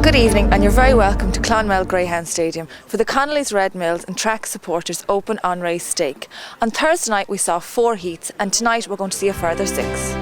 Good evening, and you're very welcome to Clonmel Greyhound Stadium for the Connolly's Red Mills and Track Supporters Open Unraced Stake. On Thursday night we saw 4 heats, and tonight we're going to see a further 6.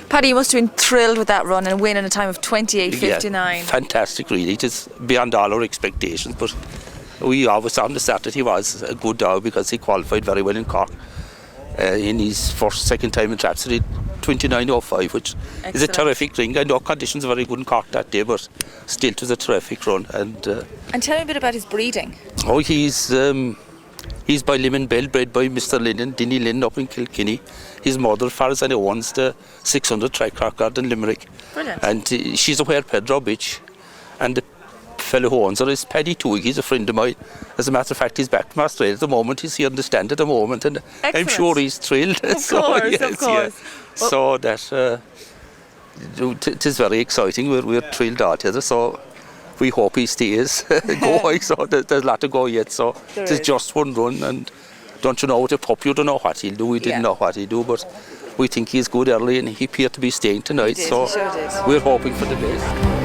Paddy, you must have been thrilled with that run and win in a time of 28.59. Yeah, fantastic, really. It is beyond all our expectations, but we always understood that he was a good dog because he qualified very well in Cork. In his second time in traps, he did 29.05, which is a terrific ring. I know conditions were very good in Cork that day, but still it was a terrific run. And tell me a bit about his breeding. Oh, he's by Limon Bell, bred by Mr. Lennon, Dinny Lynn up in Kilkenny. His mother, far as I know, owns the 600 track record in Limerick. Brilliant. And she's a Ware Pedro bitch. And the fellow who owns her is Paddy too. He's a friend of mine. As a matter of fact, he's back from Australia at the moment. He's here on the stand at the moment. And excellent. I'm sure he's thrilled. Of course. Yeah. Well, so that it is very exciting. We're thrilled out here. So we hope he stays going. So there's a lot to go yet. So it's just one run. And don't you know, with a pup, you don't know what he'll do. We didn't know what he'll do, but we think he's good early, and he appeared to be staying tonight. He so sure did. We're hoping for the best.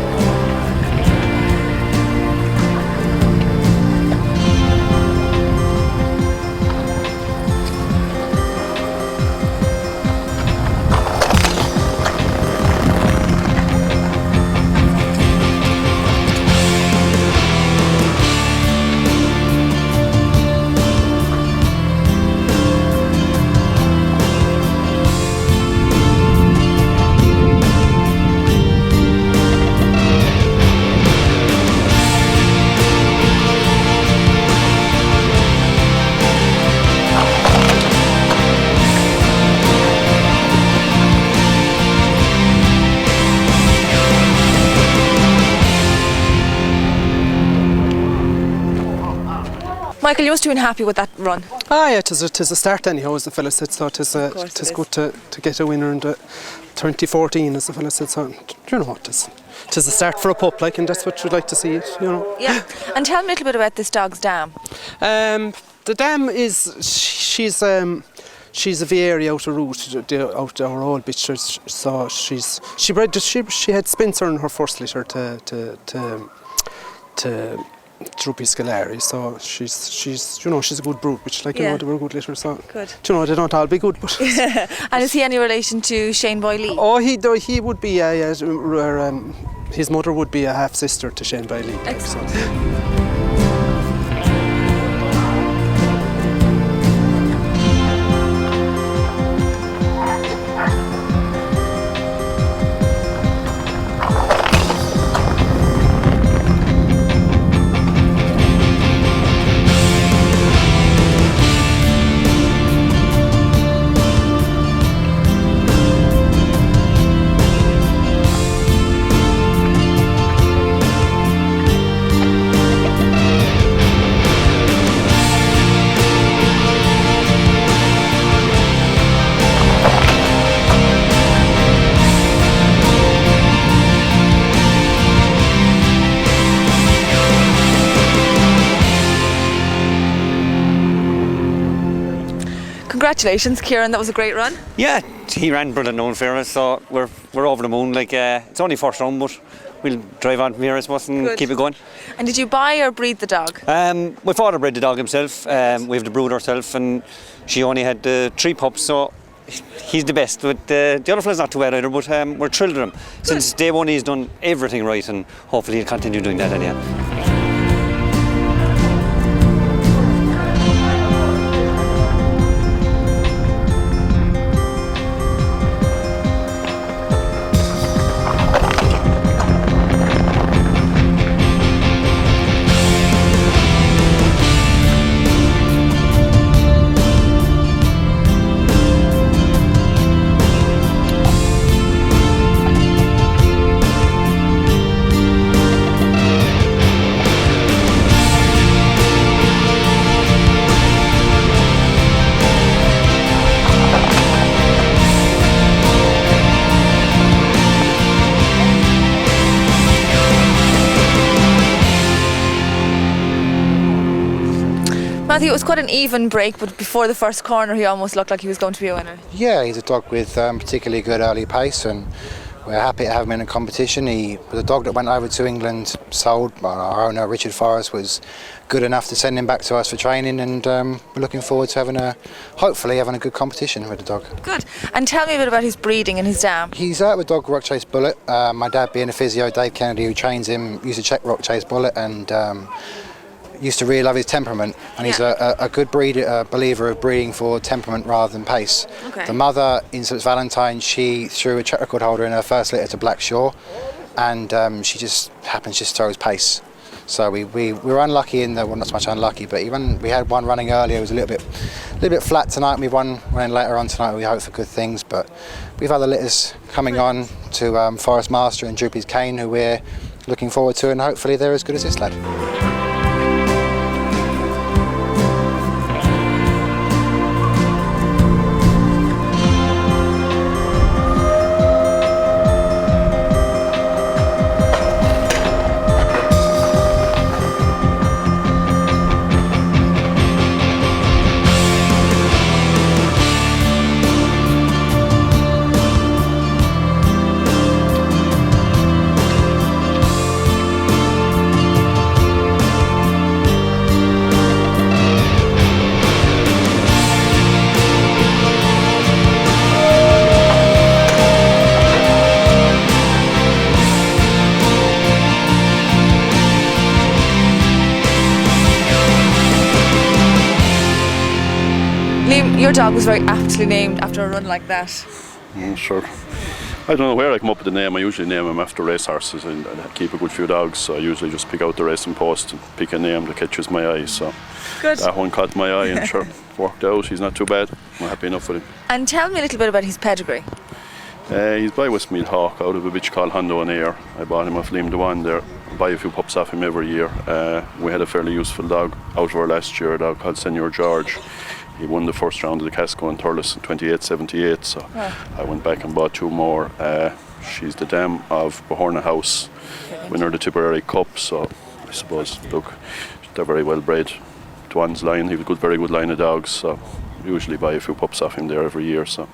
Michael, you must have been happy with that run. Ah, yeah, it is a start anyhow, as the fella said. So it is good to get a winner in the 2014, as the fella said. So, you know what, it is a start for a pup, like, and that's what you'd like to see it, you know. Yeah. And tell me a little bit about this dog's dam. The dam is, she's a Vieri out of route, out our old bitch. So she had Spencer in her first litter to Droopy Scolari, so she's you know, she's a good brood, which, like, you know, they were a good litter, so good. You know, they don't all be good, but And is he any relation to Shane Boyle? Oh, he would be his mother would be a half sister to Shane Boyle. Excellent. Congratulations, Kieran, that was a great run. Yeah, he ran brilliant, in fairness, so we're over the moon. Like, it's only first round, but we'll drive on from here, I suppose, and keep it going. And did you buy or breed the dog? My father bred the dog himself. We have the brood ourselves, and she only had 3 pups, so he's the best. But the other fella's not too bad either, but we're thrilled with him. Since day one, he's done everything right, and hopefully he'll continue doing that anyhow. Matthew, it was quite an even break, but before the first corner he almost looked like he was going to be a winner. Yeah, he's a dog with particularly good early pace, and we're happy to have him in a competition. He was a dog that went over to England, sold. Our owner Richard Forrest was good enough to send him back to us for training, and we're looking forward to hopefully having a good competition with the dog. Good. And tell me a bit about his breeding and his dam. He's out with dog Rock Chase Bullet. My dad, being a physio, Dave Kennedy, who trains him, used to check Rock Chase Bullet, and used to really love his temperament, and he's a good breeder, believer of breeding for temperament rather than pace. Okay. The mother, in St Valentine, she threw a check record holder in her first litter to Black Shore, and she just happens to throw his pace. So we were unlucky in that, well, not so much unlucky, but we had one running earlier. It was a little bit flat tonight. And we won running later on tonight. We hope for good things, but we've other litters coming on to Forest Master and Droopy's Cane, who we're looking forward to, and hopefully they're as good as this lad. Your dog was very aptly named after a run like that. Sure. I don't know where I come up with the name. I usually name them after race horses, and I keep a good few dogs, so I usually just pick out the racing post and pick a name that catches my eye. So Good. That one caught my eye, and sure, worked out. He's not too bad. I'm happy enough with him. And tell me a little bit about his pedigree. He's by Westmeath Hawk out of a bitch called Hondo on Air. I bought him off Liam Dewan there. I buy a few pups off him every year. We had a fairly useful dog out of our last year, a dog called Senior George. He won the first round of the Casco in Thurles in 28-78, so I went back and bought two more. She's the dam of Bahorna House, winner of the Tipperary Cup, so I suppose, look, they're very well bred. Dwan's line, he was a very good line of dogs, so usually buy a few pups off him there every year. So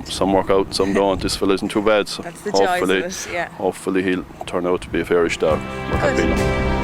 some work out, some don't. This fella isn't too bad, so that's the joys of it, yeah. Hopefully he'll turn out to be a fairish dog. We're happy enough.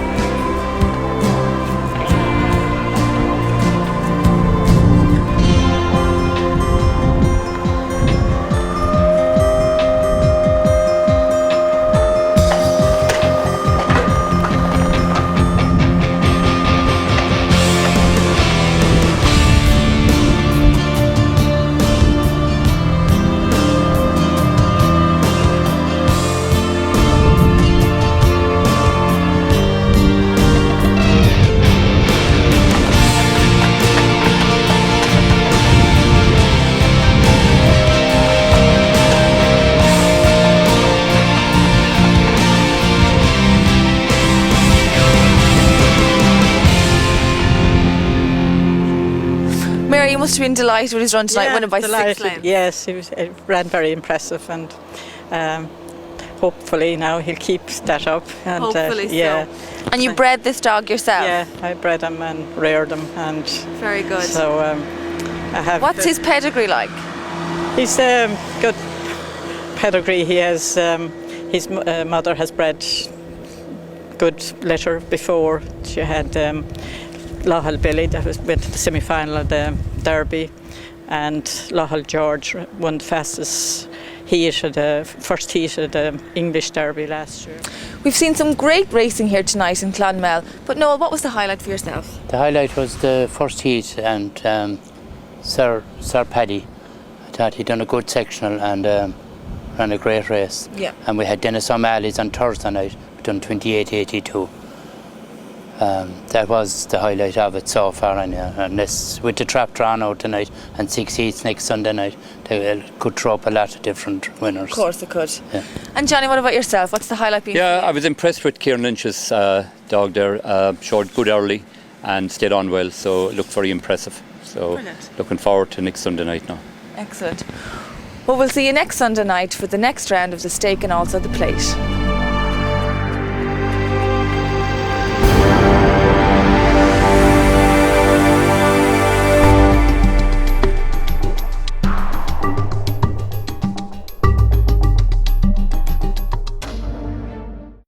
Mary, you must have been delighted with his run tonight, winning by 6 lengths. Yes, it ran very impressive, and hopefully now he'll keep that up. And, Hopefully yeah. so. And you bred this dog yourself? Yeah, I bred him and reared him, and very good. so I have. What's his pedigree like? He's good pedigree. He has his mother has bred good litter before. She had Lohal Billy that went to the semi-final of the Derby, and Lohal George won the fastest heat at the first heat of the English Derby last year. We've seen some great racing here tonight in Clonmel, but Noel, what was the highlight for yourself? The highlight was the first heat, and Sir Paddy. I thought he'd done a good sectional and ran a great race. Yeah. And we had Dennis O'Malley's on Thursday night. We done 28.82. That was the highlight of it so far, and this, with the trap drawn out tonight and 6 heats next Sunday night, they could throw up a lot of different winners. Of course they could. Yeah. And Johnny, what about yourself? What's the highlight been? Yeah, I was impressed with Kieran Lynch's dog there. Showed good early and stayed on well, so it looked very impressive. So brilliant. Looking forward to next Sunday night now. Excellent. Well, we'll see you next Sunday night for the next round of the stake and also the plate.